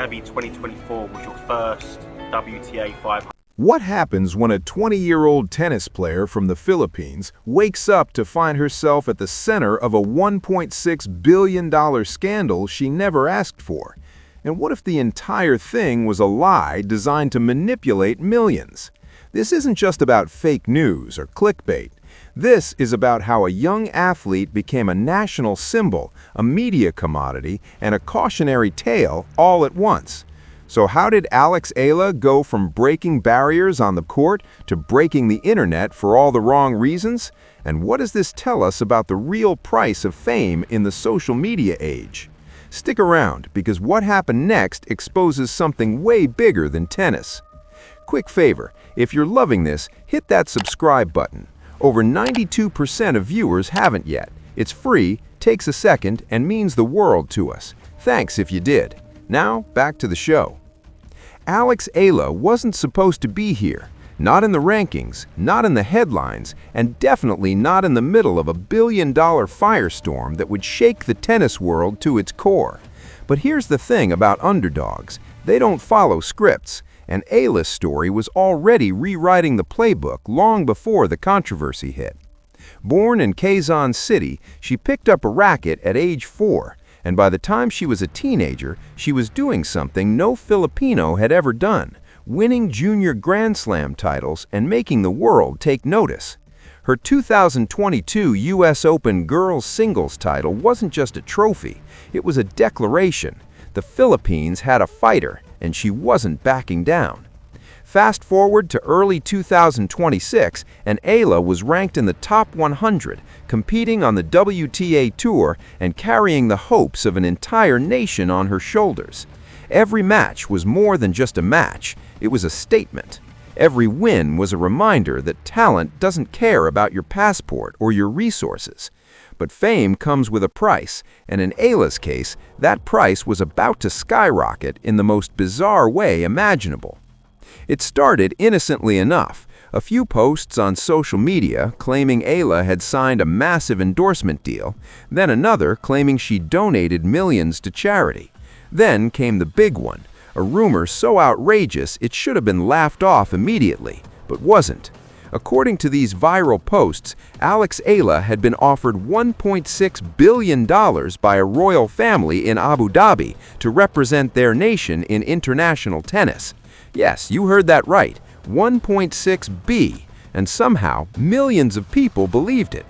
Miami 2024 was your first WTA 500. What happens when a 20-year-old tennis player from the Philippines wakes up to find herself at the center of a $1.6 billion scandal she never asked for? And what if the entire thing was a lie designed to manipulate millions? This isn't just about fake news or clickbait. This is about how a young athlete became a national symbol, a media commodity, and a cautionary tale all at once. So how did AlexEala go from breaking barriers on the court to breaking the internet for all the wrong reasons? And what does this tell us about the real price of fame in the social media age? Stick around, because what happened next exposes something way bigger than tennis. Quick favor, if you're loving this, hit that subscribe button. Over 92% of viewers haven't yet. It's free, takes a second, and means the world to us. Thanks if you did. Now, back to the show. AlexEala wasn't supposed to be here. Not in the rankings, not in the headlines, and definitely not in the middle of a billion-dollar firestorm that would shake the tennis world to its core. But here's the thing about underdogs. They don't follow scripts, and Eala's story was already rewriting the playbook long before the controversy hit. Born in Quezon City, she picked up a racket at age 4. And by the time she was a teenager, she was doing something no Filipino had ever done, winning junior Grand Slam titles and making the world take notice. Her 2022 U.S. Open girls singles title wasn't just a trophy, it was a declaration. The Philippines had a fighter, and she wasn't backing down. Fast forward to early 2026, and Eala was ranked in the top 100, competing on the WTA Tour and carrying the hopes of an entire nation on her shoulders. Every match was more than just a match, it was a statement. Every win was a reminder that talent doesn't care about your passport or your resources. But fame comes with a price, and in Eala's case, that price was about to skyrocket in the most bizarre way imaginable. It started innocently enough, a few posts on social media claiming Eala had signed a massive endorsement deal, then another claiming she donated millions to charity. Then came the big one, a rumor so outrageous it should have been laughed off immediately, but wasn't. According to these viral posts, AlexEala had been offered $1.6 billion by a royal family in Abu Dhabi to represent their nation in international tennis. Yes, you heard that right, 1.6 B, and somehow millions of people believed it.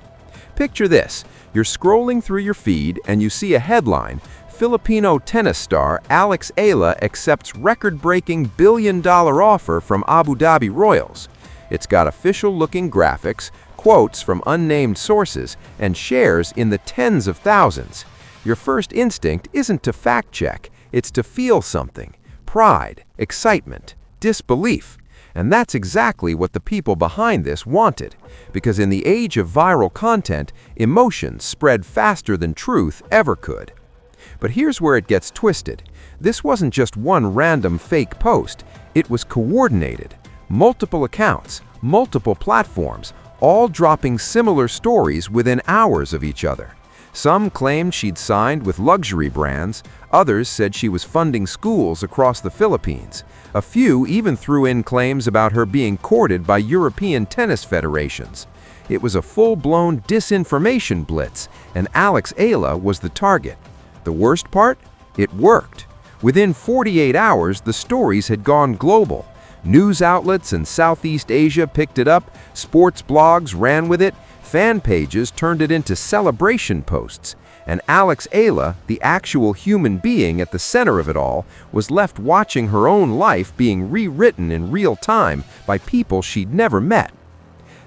Picture this, you're scrolling through your feed and you see a headline, Filipino tennis star AlexEala accepts record-breaking billion-dollar offer from Abu Dhabi Royals. It's got official-looking graphics, quotes from unnamed sources, and shares in the tens of thousands. Your first instinct isn't to fact-check, it's to feel something. Pride, excitement, disbelief. And that's exactly what the people behind this wanted, because in the age of viral content, emotions spread faster than truth ever could. But here's where it gets twisted. This wasn't just one random fake post, it was coordinated. Multiple accounts, multiple platforms, all dropping similar stories within hours of each other. Some claimed she'd signed with luxury brands, others said she was funding schools across the Philippines. A few even threw in claims about her being courted by European tennis federations. It was a full-blown disinformation blitz, and AlexEala was the target. The worst part? It worked. Within 48 hours, the stories had gone global. News outlets in Southeast Asia picked it up, sports blogs ran with it, fan pages turned it into celebration posts, and AlexEala, the actual human being at the center of it all, was left watching her own life being rewritten in real time by people she'd never met.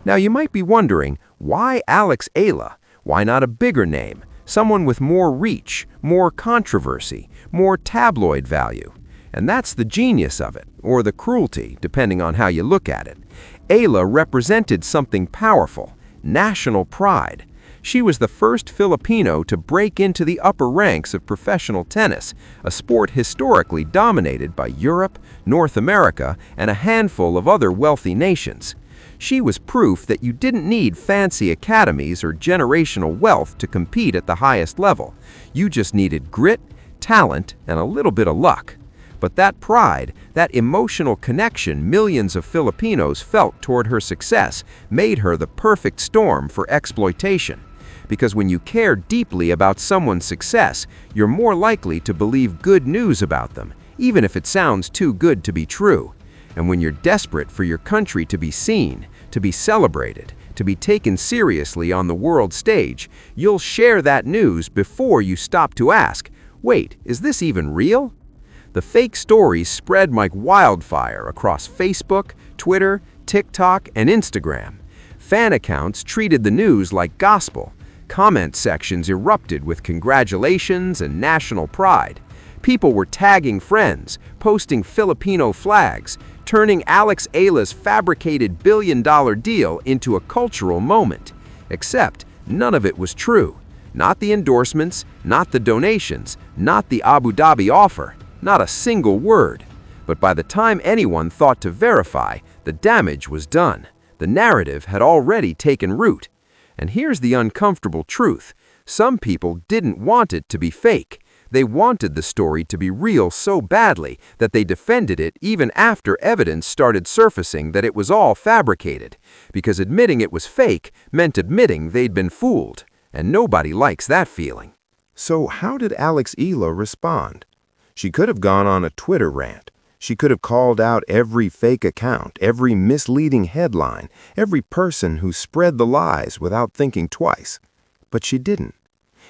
Now you might be wondering, why AlexEala? Why not a bigger name? Someone with more reach, more controversy, more tabloid value. And that's the genius of it, or the cruelty, depending on how you look at it. Eala represented something powerful, national pride. She was the first Filipino to break into the upper ranks of professional tennis, a sport historically dominated by Europe, North America, and a handful of other wealthy nations. She was proof that you didn't need fancy academies or generational wealth to compete at the highest level. You just needed grit, talent, and a little bit of luck. But that pride, that emotional connection millions of Filipinos felt toward her success made her the perfect storm for exploitation. Because when you care deeply about someone's success, you're more likely to believe good news about them, even if it sounds too good to be true. And when you're desperate for your country to be seen, to be celebrated, to be taken seriously on the world stage, you'll share that news before you stop to ask, wait, is this even real? The fake stories spread like wildfire across Facebook, Twitter, TikTok, and Instagram. Fan accounts treated the news like gospel. Comment sections erupted with congratulations and national pride. People were tagging friends, posting Filipino flags, turning AlexEala's fabricated billion-dollar deal into a cultural moment. Except none of it was true. Not the endorsements, not the donations, not the Abu Dhabi offer, not a single word. But by the time anyone thought to verify, the damage was done. The narrative had already taken root. And here's the uncomfortable truth. Some people didn't want it to be fake. They wanted the story to be real so badly that they defended it even after evidence started surfacing that it was all fabricated, because admitting it was fake meant admitting they'd been fooled, and nobody likes that feeling. So how did AlexEala respond? She could have gone on a Twitter rant. She could have called out every fake account, every misleading headline, every person who spread the lies without thinking twice. But she didn't.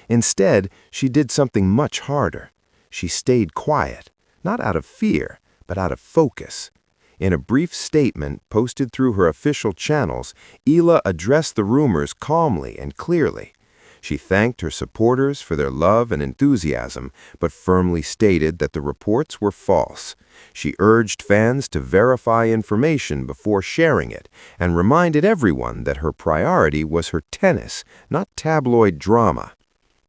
Instead, she did something much harder. She stayed quiet, not out of fear, but out of focus. In a brief statement posted through her official channels, Eala addressed the rumors calmly and clearly. She thanked her supporters for their love and enthusiasm, but firmly stated that the reports were false. She urged fans to verify information before sharing it, and reminded everyone that her priority was her tennis, not tabloid drama.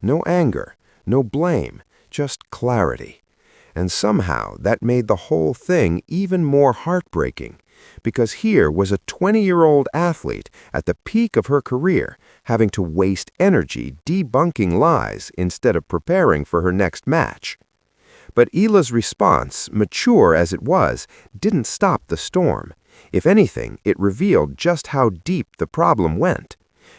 No anger, no blame, just clarity. And somehow that made the whole thing even more heartbreaking, because here was a 20-year-old athlete at the peak of her career having to waste energy debunking lies instead of preparing for her next match. But Eala's response, mature as it was, didn't stop the storm. If anything, it revealed just how deep the problem went.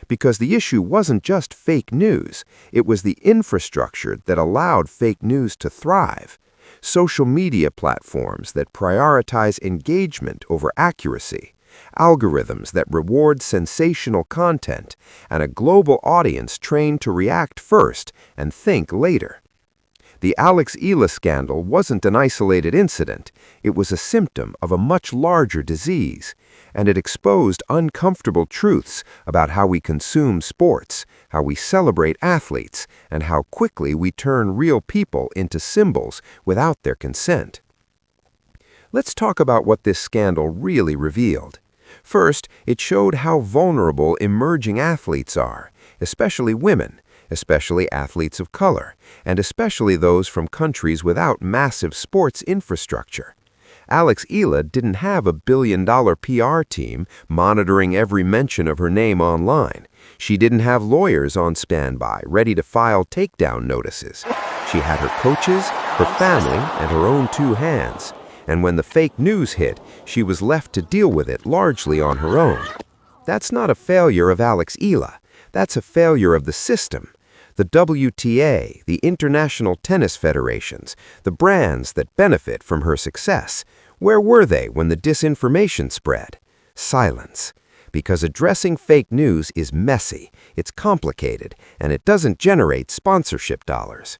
Because the issue wasn't just fake news, it was the infrastructure that allowed fake news to thrive. Social media platforms that prioritize engagement over accuracy, algorithms that reward sensational content, and a global audience trained to react first and think later. The AlexEala scandal wasn't an isolated incident. It was a symptom of a much larger disease, and it exposed uncomfortable truths about how we consume sports, how we celebrate athletes, and how quickly we turn real people into symbols without their consent. Let's talk about what this scandal really revealed. First, it showed how vulnerable emerging athletes are, especially women, especially athletes of color, and especially those from countries without massive sports infrastructure. AlexEala didn't have a billion-dollar PR team monitoring every mention of her name online. She didn't have lawyers on standby, ready to file takedown notices. She had her coaches, her family, and her own two hands. And when the fake news hit, she was left to deal with it largely on her own. That's not a failure of AlexEala. That's a failure of the system. The WTA, the international tennis federations, the brands that benefit from her success. Where were they when the disinformation spread? Silence. Because addressing fake news is messy, it's complicated, and it doesn't generate sponsorship dollars.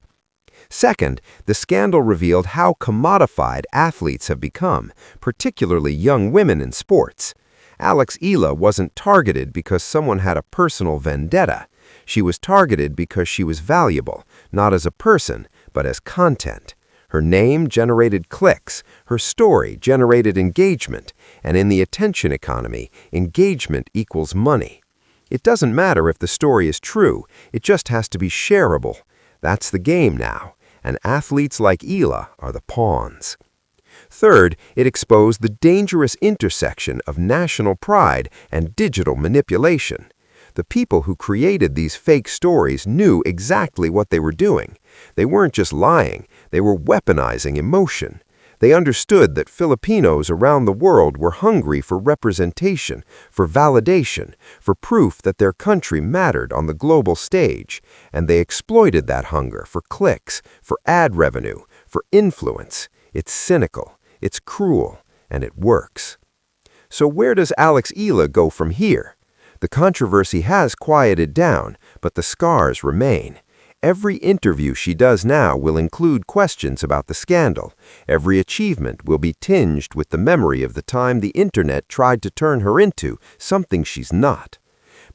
Second, the scandal revealed how commodified athletes have become, particularly young women in sports. AlexEala wasn't targeted because someone had a personal vendetta. She was targeted because she was valuable, not as a person, but as content. Her name generated clicks, her story generated engagement, and in the attention economy, engagement equals money. It doesn't matter if the story is true, it just has to be shareable. That's the game now, and athletes like Eala are the pawns. Third, it exposed the dangerous intersection of national pride and digital manipulation. The people who created these fake stories knew exactly what they were doing. They weren't just lying, they were weaponizing emotion. They understood that Filipinos around the world were hungry for representation, for validation, for proof that their country mattered on the global stage, and they exploited that hunger for clicks, for ad revenue, for influence. It's cynical, it's cruel, and it works. So where does AlexEala go from here? The controversy has quieted down, but the scars remain. Every interview she does now will include questions about the scandal. Every achievement will be tinged with the memory of the time the internet tried to turn her into something she's not.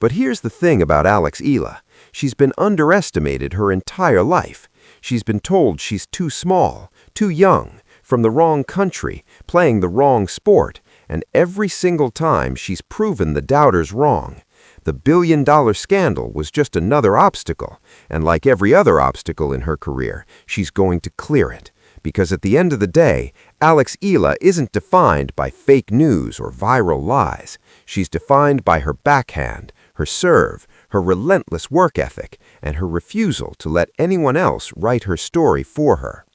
But here's the thing about AlexEala. She's been underestimated her entire life. She's been told she's too small, too young, from the wrong country, playing the wrong sport, and every single time she's proven the doubters wrong. The billion-dollar scandal was just another obstacle, and like every other obstacle in her career, she's going to clear it. Because at the end of the day, AlexEala isn't defined by fake news or viral lies. She's defined by her backhand, her serve, her relentless work ethic, and her refusal to let anyone else write her story for her.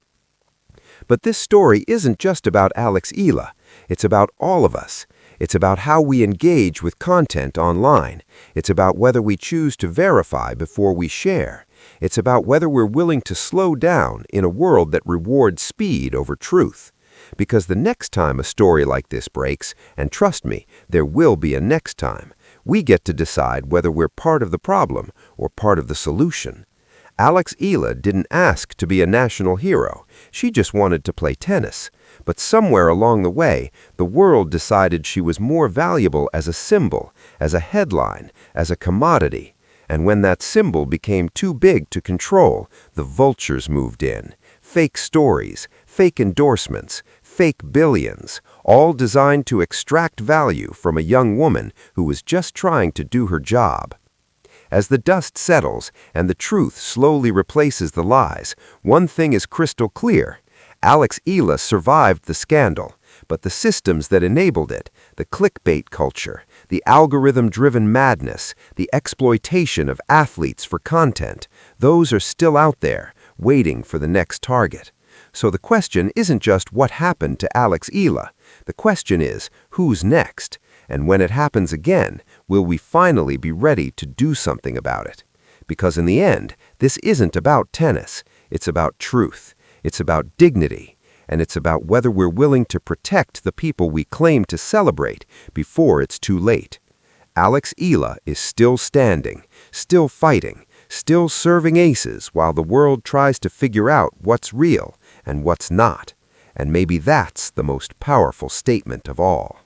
But this story isn't just about AlexEala. It's about all of us. It's about how we engage with content online. It's about whether we choose to verify before we share. It's about whether we're willing to slow down in a world that rewards speed over truth. Because the next time a story like this breaks, and trust me, there will be a next time, we get to decide whether we're part of the problem or part of the solution. AlexEala didn't ask to be a national hero. She just wanted to play tennis. But somewhere along the way, the world decided she was more valuable as a symbol, as a headline, as a commodity. And when that symbol became too big to control, the vultures moved in. Fake stories, fake endorsements, fake billions, all designed to extract value from a young woman who was just trying to do her job. As the dust settles and the truth slowly replaces the lies, one thing is crystal clear. AlexEala survived the scandal, but the systems that enabled it, the clickbait culture, the algorithm-driven madness, the exploitation of athletes for content, those are still out there, waiting for the next target. So the question isn't just what happened to AlexEala. The question is, who's next? And when it happens again, will we finally be ready to do something about it? Because in the end, this isn't about tennis. It's about truth. It's about dignity. And it's about whether we're willing to protect the people we claim to celebrate before it's too late. AlexEala is still standing, still fighting, still serving aces while the world tries to figure out what's real and what's not. And maybe that's the most powerful statement of all.